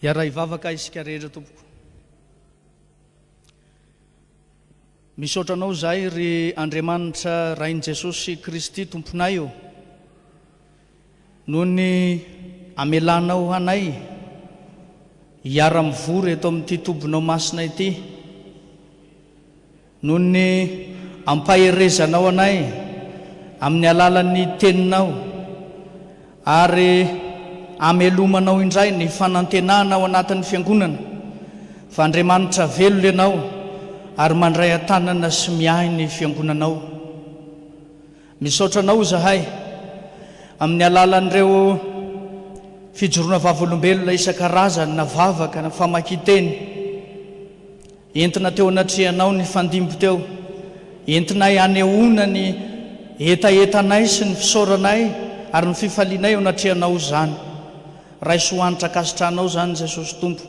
Iara ivavaka isika rehetra tompoko. Misaotranao zahay ry Andriamanitra Rain Jesosy Kristy tomponay io, noho ny amelanao anay hiara-mivory eto amin'ity tobonao masina ity, noho ny ampaherezanao anay amin'ny alalan'ny teninao, ary amelomanao indray ny fanantenana ao anatin'ny fiangonana. Fa Andriamanitra velona ianao ary mandray atanana sy miahy ny fiangonanao. Misaotranao zahay amin'ny alalan'ireo fijoroana vavolombelona isan-karazany na vavaka na famakian-teny, entina teo anatrihanao ny fandimby teo, entinay anehoana ny etaetanay sy ny fisaoranay ary ny fifalianay ao anatrihanao zany. Raiso anitra kasitranao zany Jesosy Tompo.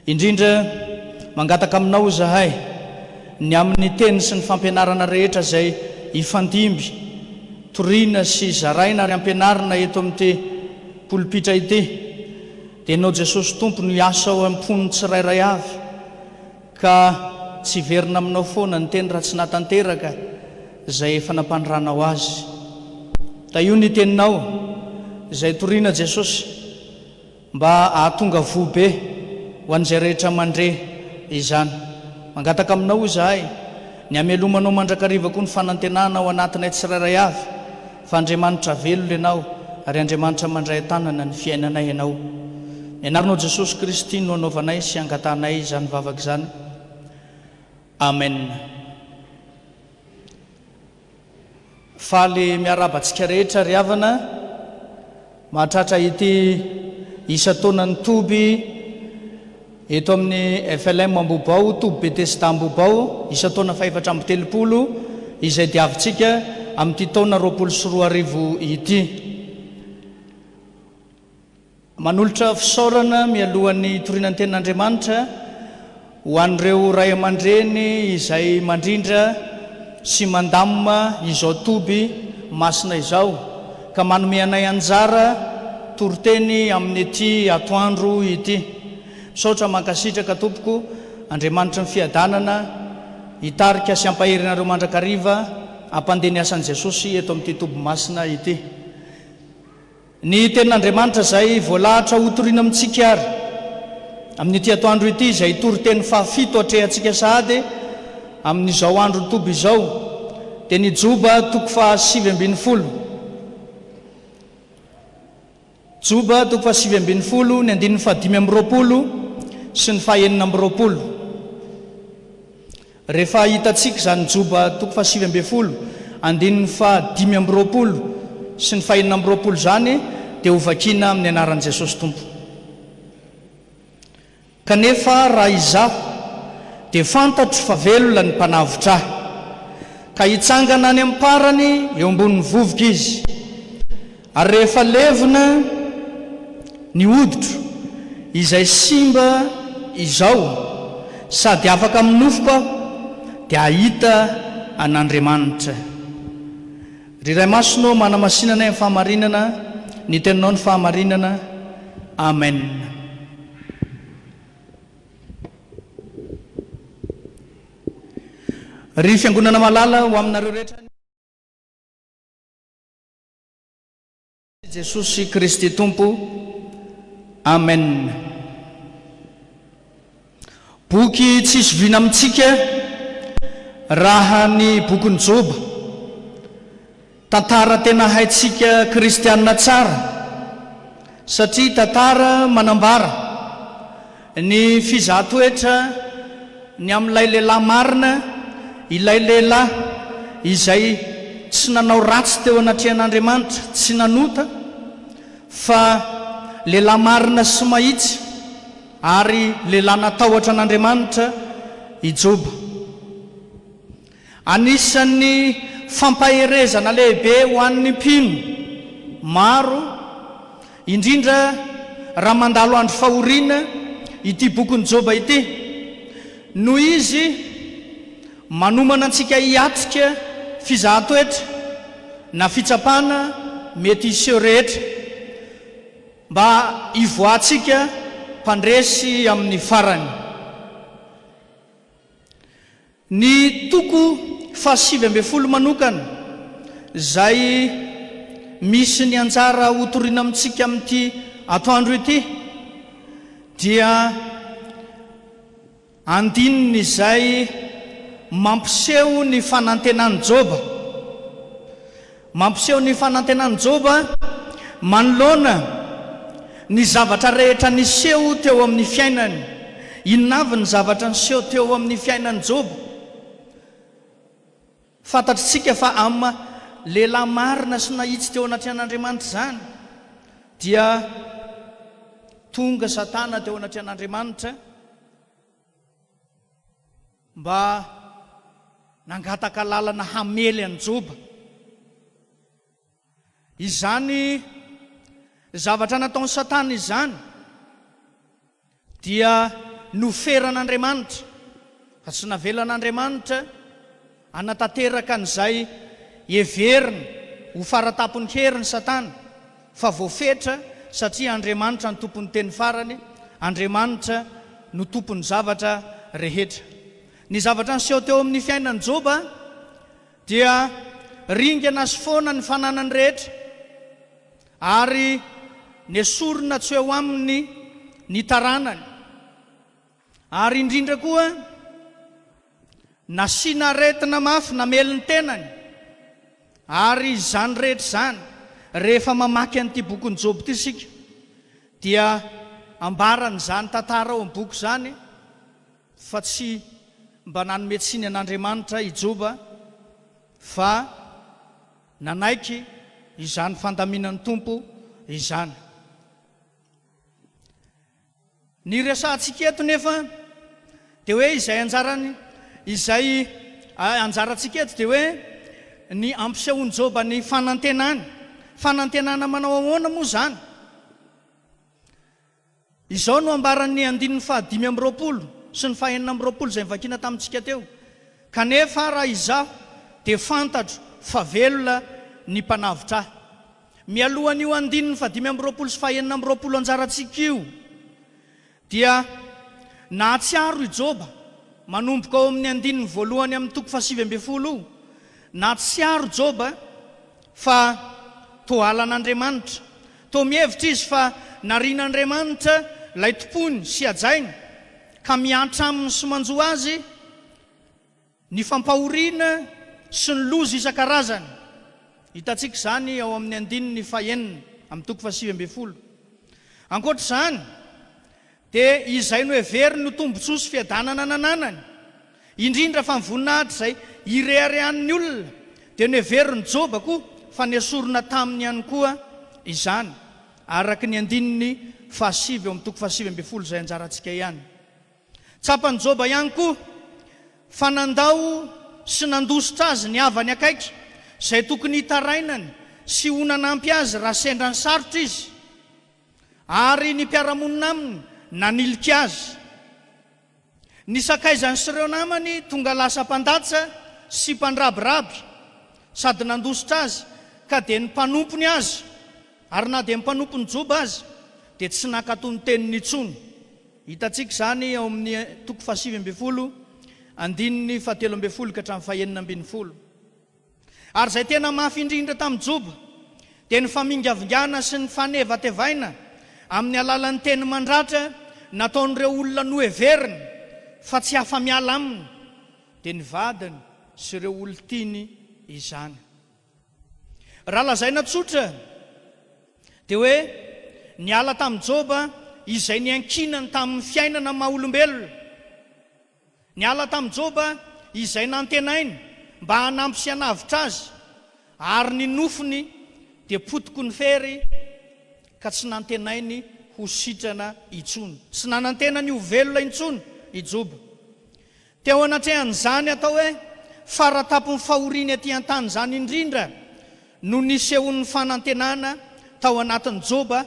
Indrindra mangataka aminao zahay ny amin'ny teny sy ny fampianarana rehetra zay ifandimby, toriana sy zaraina ary ampianarina eto amin'ity polipitra ity, dia ianao Jesosy Tompo no hiasa ao am-poniny tsirairay avy, ka tsy verina aminao foana ny teny raha tsy natanteraka zay efa nampandrahanao azy. Da io ny teninao zay toriana Jesosy mba ahatonga vobe ho an'izay rehetra mandre izany. Mangataka aminao zahay ny amelomanao mandrakariva koa ny fanantenana ao anatinay tsirairay avy, fa Andriamanitra velona ianao ary Andriamanitra mandray tanana ny fiainanay ianao. Ianarinao Jesosy Kristy no anaovanay sy angatanay izany vavaka izany. Amen. Faly miarabantsika rehetra ry havana, mahatratra ity isa-taonan'ny toby eto amin'ny FLM Ambobao, Toby Betesda Ambobao, isa-taona 430 izay diavintsika amin'ity taona 2024 ity. Manolotra fisaorana mialohan'ny torinan'ny tenin'Andriamanitra ho an'ireo ray aman-dreny izay mandrindra sy mandamina izao toby masina izao, ka manome anay anjara toriteny amin'ny ity atoandro ity. Misaotra mankasitraka tompoko, Andriamanitra ny fiadanana hitarika sy ampaherenareo mandrakariva ampandeh ny asan'i Jesosy eto amin'ity toby masina ity. Ny tenin'Andriamanitra zay voalahatra ho toriana amintsika ary amin'ity atoandro ity, zay toriteny fahafito atrehantsika sahady amin'izao andro toby izao, dia ny Joba 7:20, Joba 7:20, ny 5:20 sy ny 9:20. Rehefa hitatsika zany Joba 7:20, 5:20 sy ny 9:20 zany, dia ho vakina amin'ny anaran'i Jesosy Tompo. Kanefa raha izaho dia fantatro fa velona ny mpanavotra ahy, ka hitsangana any amin'ny parany eo ambonin'ny vovoka izy, ary rehefa levona ny hoditro izay simba izao sady afaka minofoko aho, dia ahita an'Andriamanitra. Ry ray masonao manamasinana ny fahamarinana, ny teninao ny fahamarinana. Amen. Ry fiangonana malala ho aminareo rehetra, Jesosy Kristy Tompo. Amen. Boky tsisy vina amintsika raha ny bokin'ny Joba, tantara tena haitsika kristianina tsara, satria tantara manambara ny fizahatoetra ny amin'ilay lehilahy marina, ilay lehilahy izay tsy nanao ratsy teo anatrehan'Andriamanitra, tsy nanota, fa lehilahy marina sy mahitsy ary lehilahy natahotra an'Andriamanitra i Joba. Anisan'ny fampaherezana lehibe ho an'ny mpino maro, indrindra raha mandalo andro fahoriana ity bokin'ny Joba ity, no izy manomana antsika hiatrika fizahatoetra na fitsapana mety iseho rehetra, mba ivoatsika mpandresy amin'ny farany. Ny toko 720 manokana zay misy ny anjara hotoriana amintsika amin'ity atoandro ity dia andininy izay mampiseho ny fanantenany Joba. Mampiseho ny fanantenany Joba manoloana ny zavatra rehetra niseho teo amin'ny fiainany. Inona avy ny zavatra niseho teo amin'ny fiainany Joba? Fantatritsika fa amin'ny lehilahy marina sy nahitsy teo anatrehan'Andriamanitra zany dia tonga Satana teo anatrehan'Andriamanitra mba nangataka lalana hamely an Joba. Izany zavatra nataony Satana izany dia noferan'Andriamanitra, fa tsy navelan'Andriamanitra anatanteraka an'izay heveriny ho faratapony heriny Satana, fa voafetra satria Andriamanitra ny tompon'ny teny farany, Andriamanitra no tompon'ny zavatra rehetra. Ny zavatra niseho teo amin'ny fiainan'i Joba dia ringana sy foana ny fananany rehetra ary nesorina tsy eo aminy ny taranany, ary indrindra koa nasiana aretina mafy nameliny tenany. Ary izany rehetra zany rehefa mamaky an'ity bokin'ny Joba ity isika dia ambarany zany tantara ao amin'ny boky zany fa tsy mba nanome tsiny an'Andriamanitra i Joba, fa nanaiky izany fandaminan'ny tompo izany. Ny resantsika eto nefa dia hoe izay anjarany, izay anjarantsika eto dia hoe ny ampisehony Joba ny fanantenany. Fanantenana manao ahoana moa zany? Izao no ambaran'ny 520 sy ny 420 izay nivakiana tamintsika teo. Kanefa raha izaho dia fantatro fa velona ny mpanavitra ahy. Mialohan'io 520 sy 420 anjarantsika io dia nahatsiaro i Joba manomboka ao amin'ny 1 amin'ny toko 720 nahatsiaro Joba fa toa alan'Andriamanitra, toa mihevitra izy fa narian'Andriamanitra lay tompony sy ajainy ka miantra aminy sy manjoa azy ny fampahoriana sy ny loza isan-karazany. Hitantsika zany ao amin'ny 1 amin'ny toko 720. Ankoatra zany dia izay no heveriny no tombontsoa sy fiadanana nananany, indrindra fa mivoninahitra izay ireharehan'ny olona, dia no heveriny Joba koa fa nesorina taminy ihany koa izany, araka ny 7 amin'ny toko 720 izay anjarantsika ihany. Tsapany Joba ihany koa fa nandao sy nandositra azy ny havany akaiky izay tokony hitarainany sy ho nanampy azy raha sendra ny sarotra izy, ary ny mpiaramonina aminy nanilika azy. Ny sakaizany sy ireo namany tonga lasa mpandatsa sy mpandrabiraby sady nandositra azy ka dia ny mpanompony azy, ary na dia mpanompony Joba azy dia tsy nakatony teniny intsony. Hitantsika zany ao amin'ny toko 720 andininy 17 ka hatramin'ny 9. Ary izay tena mafy indrindra tamin'i Joba dia ny famingavingana sy ny fanevatevaina amin'ny alalan'ny teny mandratra nataon'ireo olona noheveriny fa tsy hafa-miala aminy, dia ny vadiny sy ireo olon-tiany izany. Raha lazaina tsotra dia hoe niala tamin'i Joba izay niankinany tamin'ny fiainana maha-olombelona. Niala tamin'i Joba izay nantenainy mba hanampy sy hanavitra azy, ary ny nofony dia potiky ny fery ka tsy nantenainy ho sitrana intsony, tsy nanantenany ho velona intsony i Joba. Teo anatrehan'izany atao hoe faratapony fahoriana aty an-tany zany indrindra no nisehon'ny fanantenana tao anatin'i Joba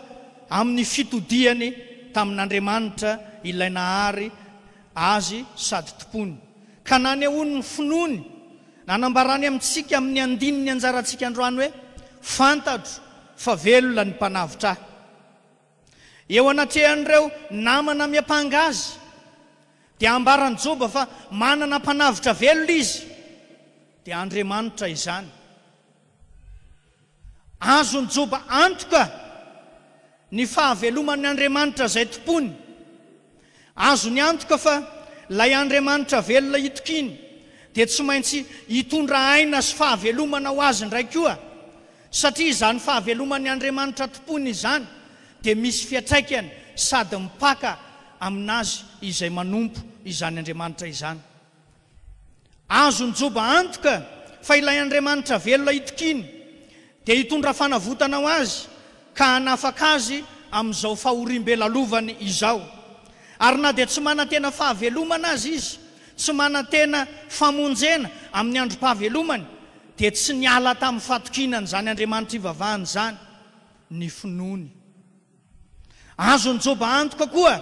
amin'ny fitodiany tamin'Andriamanitra ilay nahary azy sady tompony. Ka nanehoany ny finoany nanambarany amintsika amin'ny andininy anjarantsika androany hoe fantatro fa velona ny mpanavitra ahy. eo anatrehan'ireo namana miapanga azy dia ambarany Joba fa manana mpanavitra velona izy, dia Andriamanitra izany. Azony Joba antoka ny fahaveloman'ny Andriamanitra izay tompony. Azony antoka fa lay Andriamanitra velona itokiny dia tsy maintsy hitondra aina sy fahavelomana ho azy ndray koa, satria izany fahaveloman'ny Andriamanitra tompony izany dia misy fiatraikany sady mipaka aminazy izay manompo izany Andriamanitra izany. Azony Joba antoka fa ilay Andriamanitra velona itokiny dia hitondra fanavotana ho azy ka hanafaka azy amin'izao fahoriam-belalovany izao. Ary na dia tsy manantena fahavelomana azy izy, tsy manantena famonjena amin'ny androm-pahavelomany, dia tsy niala tamin'ny fatokinany zany Andriamanitra ivavahany zany ny finoany. Azony Joba antoka koa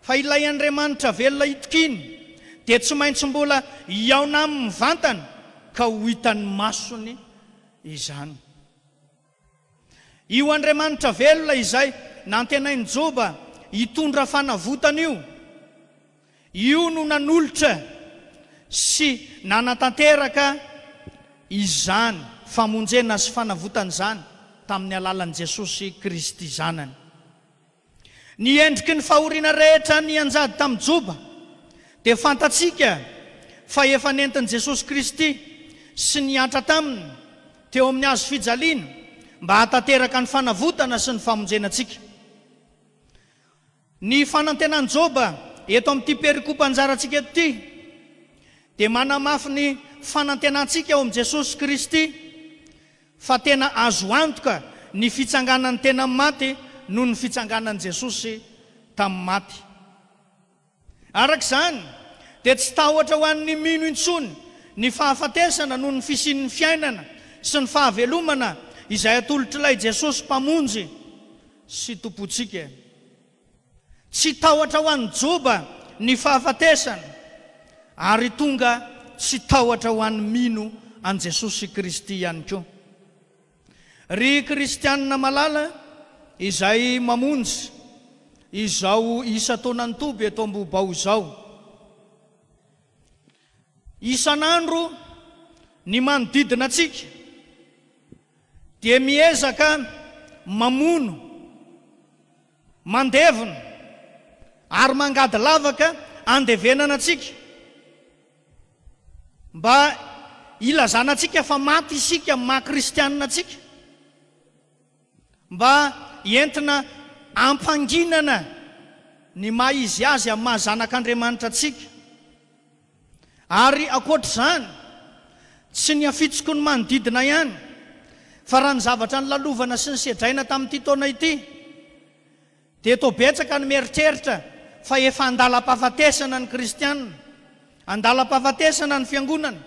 fa ilay Andriamanitra velona itokiny dia tsy maintsy mbola iaona amin'ny vantana ka ho hitan'ny masony izany. Io Andriamanitra velona izay nantenainy Joba hitondra fanavotana io no nanolotra sy nanatanteraka izany famonjena sy fanavotana izany tamin'ny alalan'i Jesosy Kristy zanany. Ny endriky ny fahoriana rehetra nianjady tamin'i Joba dia fantatsika fa efa nentin'i Jesosy Kristy sy niatra taminy teo amin'ny hazo fijaliana mba hatanteraka ny fanavotana sy ny famonjenantsika. Ny fanantenan'i Joba eto amin'ity perikopa-anjarantsika ity dia manamafy ny fanantenantsika eo amin'i Jesosy Kristy fa tena azo antoka ny fitsanganany tena maty noho ny fitsanganan'i Jesosy tamin'ny maty. Arak'izany dia tsy tahotra ho an'ny mino intsony ny fahafatesana noho ny fisian'ny fiainana sy ny fahavelomana izay atolotr'ilay Jesosy mpamonjy sy tompontsika. Tsy tahotra ho an'ny Joba ny fahafatesana ary tonga tsy tahotra ho an'ny mino an' Jesosy Kristy ihany koa. Ry kristianina malala izay mamonjy izao isa taonany toby eto Ambobao izao, isan'andro ny manodidina atsika dia miezaka mamono, mandevona ary mangady lavaka andevenana atsika mba ilazana atsika fa maty isika maha-kristianina atsika, mba entina ampanginana ny maha izy azy amin'ny mahazanak'Andriamanitra atsika. Ary akoatr'izany tsy ny afitsoko ny manodidina ihany fa raha ny zavatra ny lalovana sy ny sedraina tamin'ity taona ity dia toa betsaka ny mieritreritra fa efa andalam-pahafatesana ny kristianina, andalam-pahafatesana ny fiangonana,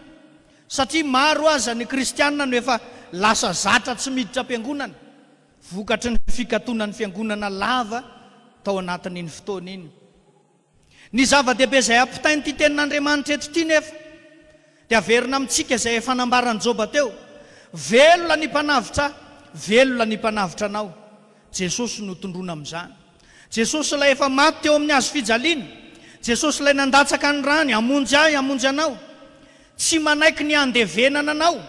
satria maro aza ny kristianina no efa lasa zatra tsy miditra am-piangonana vokatry ny fikatonan'ny fiangonana lava tao anatin'iny fotoana iny. Ny zava-dehibe izay ampitainy ity tenin'Andriamanitra eto ity nefa dia averina amintsika izay efa nambaran'i Joba teo: velona ny mpanavitra, velona ny mpanavitra anao. Jesosy no tondrona amin'izany. Jesosy ilay efa maty teo amin'ny hazo fijaliana, Jesosy ilay nandatsaka ny rany hamonjy ahy hamonjy anao, tsy manaiky ny andevenana anao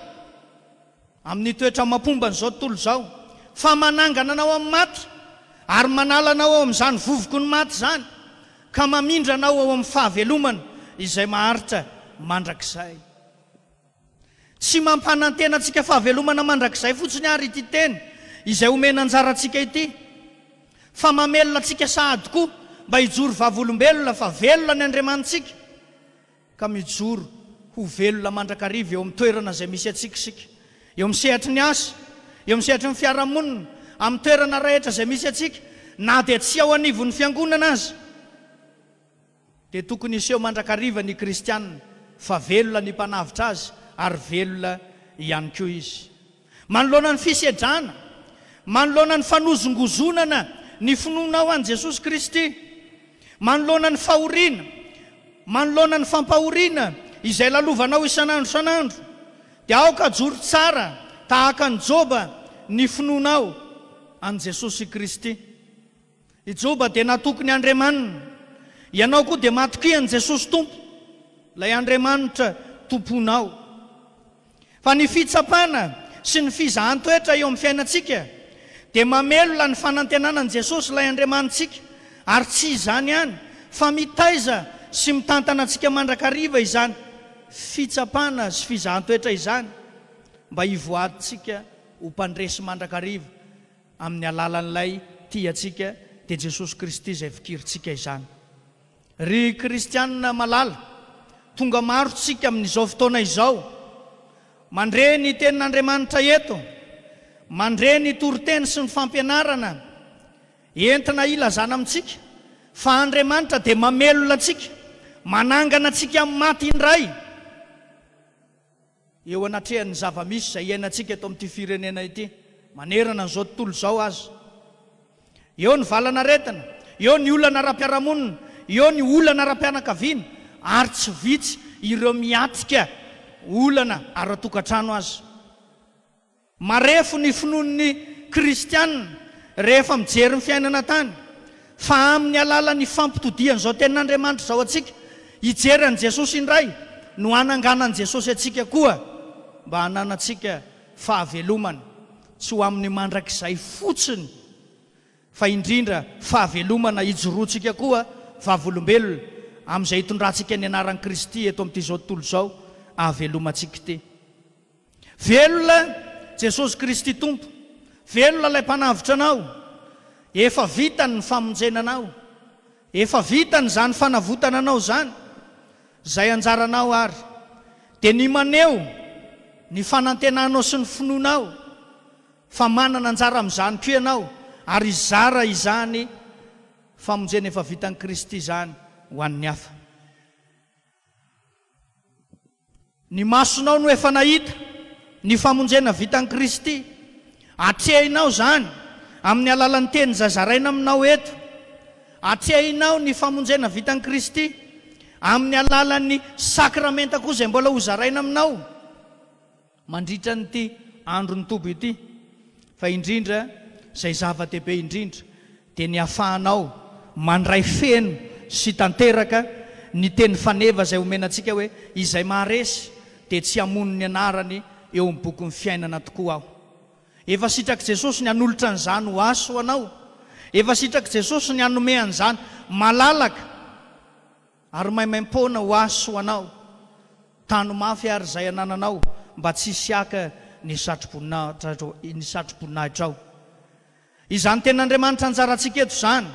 amin'ny toetra mampombanyizao tontolo izao, fa manangana anao amin'ny maty ary manala anao ao amin'izany vovoko ny maty zany ka mamindra anao ao amin'ny fahavelomana izay maharitra mandrakizay. Tsy mampanantena antsika fahavelomana mandrakizay fotsiny ary ity teny izay omena anjara antsika ity, fa mamelona antsika sahady koa mba hijoro vavolombelona fa velona ny Andriamanitsika ka mijoro ho velona mandrakariva eo amin'ny toerana izay misy atsikasika, eo amin'ny sehatry ny asa, eo amin'ny sehatry ny fiarahamonina, amin'ny toerana rehetra izay misy atsika, na dia tsy ao anivon'ny fiangonana azy dia tokony iseho mandrakariva ny kristianina fa velona ny mpanavitra azy ary velona ihany koa izy. Manoloana ny fisedrana, manoloana ny fanozongozonana ny finoana ao an'i Jesosy Kristy, manoloana ny fahoriana, manoloana ny fampahoriana izay lalovanao isan'andro isan'andro dia aoka joro tsara tahaka ny Joba ny finoanao an' Jesosy Kristy. I Joba dia natokony Andriamanina. Ianao koa dia matokian Jesosy Tompo, ilay Andriamanitra tomponao. Fa ny fitsapana sy ny fizahan-toetra eo amin'ny fiainantsika dia mamelola ny fanantenanan Jesosy ilay Andriamanitsika, ary tsy izany ihany fa mitaiza sy mitantana antsika mandrakariva izany fitsapana sy fizahan-toetra izany, mba hivoaditsika ho mpandresy mandrakariva amin'ny alalan'ilay tiatsika dia Jesosy Kristy izay fikiritsika izany. Ry kristianina malala, tonga maro tsika amin'izao fotoana izao, mandre ny tenin'Andriamanitra eto, mandre ny toroteny sy ny fampianarana entina ilazana amintsika fa Andriamanitra dia mamelola antsika, manangana antsika amin'ny maty indray eo anatrehan'ny zava-misy izay iainantsika eto amin'ity firenena ity, manerana n'izao tontolo izao azy. Eo ny valana retina, eo ny olana ara-piaramonina, eo ny olana ara-pianakaviana, ary tsy vitsy ireo miatika olana ara-tokantrano azy. Marefo ny finoan'ny kristianina rehefa mijery ny fiainana tany, fa amin'ny alalan'ny fampitodian' izao tenin'Andriamanitra izao atsika hijery an' Jesosy indray no hananganan' Jesosy atsika koa mba hananatsika fahavelomana, tsy ho amin'ny mandrakizay fotsiny fa indrindra fahavelomana hijoroantsika koa vavolombelona amin'izay hitondrantsika ny anaran'i Kristy eto amin'ity zao tontolo izao, ahavelomantsika ity. Velona Jesosy Kristy Tompo, velona ilay mpanavitra anao, efa vitany ny famonjenanao, efa vitany zany fanavotana anao zany, zay anjaranao ary dia ny maneho ny fanantenanao sy ny finoanao fa manana anjara amin'izany koa ianao, ary zara izany famonjena efa vitan'i Kristy zany ho an'ny hafa. Ny masonao no efa nahita ny famonjena vitan'i Kristy, atrehinao zany amin'ny alalan'ny teny zazaraina aminao eto, atrehinao ny famonjena vitan'i Kristy amin'ny alalan'ny sakramenta koa izay mbola hozaraina aminao mandritra nyity andro ny toby ity. Fa indrindra izay zava-dehibe indrindra dia ny ahafahanao mandray feno sy tanteraka ny teny faneva izay omenantsika hoe izay maharesy dia tsy hamono ny anarany eo amin'ny boky ny fiainana tokoa aho. Efa sitraky Jesosy ny hanolotra an'izany ho aso anao, efa sitraky Jesosy ny hanome an'izany malalaka ary maimaim-poana ho aso anao. Tano mafy ary izay anananao mba tsy siaka ny satroboninahitra ao. Izany ten'Andriamanitra anjarantsika eto zany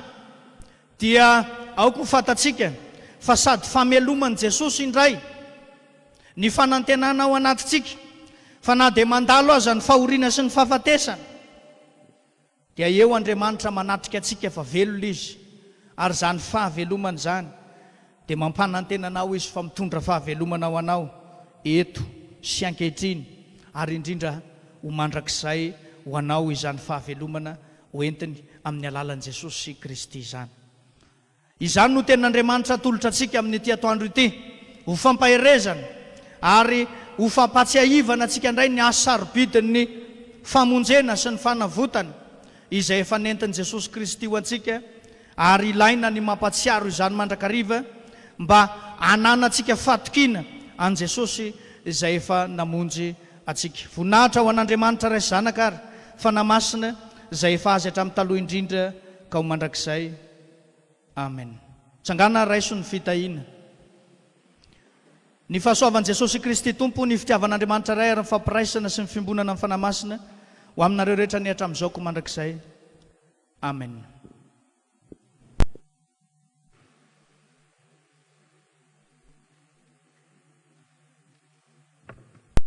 dia aoko ho fantatsika fa sady fameloman'i Jesosy indray ny fanantenana ao anatitsika, fa na dia mandalo aza ny fahoriana sy ny fahafatesana dia eo Andriamanitra manatrika atsika fa velona izy, ary zany fahavelomana zany dia mampanantenanao izy fa mitondra fahavelomana ao anao eto sy ankehitriny, ary indrindra ho mandrakizay ho anao izany fahavelomana hoentiny amin'ny alalan'i Jesosy Kristy izany. Izany no tenin'Andriamanitra atolotra atsika amin'ity atoandro ity, ho fampaherezana ary ho fampatsiahivana atsika indray ny asarobidin'ny famonjena sy ny fanavotana izay efa nentin'i Jesosy Kristy ho antsika, ary ilaina ny mampatsiaro izany mandrakariva mba hananantsika fatokina an' Jesosy izay efa namonjy atsika. Voninahitra ho an'Andriamanitra ray zanaka ary fanamasina izay efa azy hatramin'ny taloha indrindra ka ho mandrakizay. Amen. Tsangana raiso ny fitahiana. Ny fahasoavan'i Jesosy Kristy Tompo, ny fitiavan'Andriamanitra ray ary ny fampiraisana sy ny fimbonana amin'ny fanamasina ho aminareo rehetra ny hatramin'izao ko mandrakizay. Amen.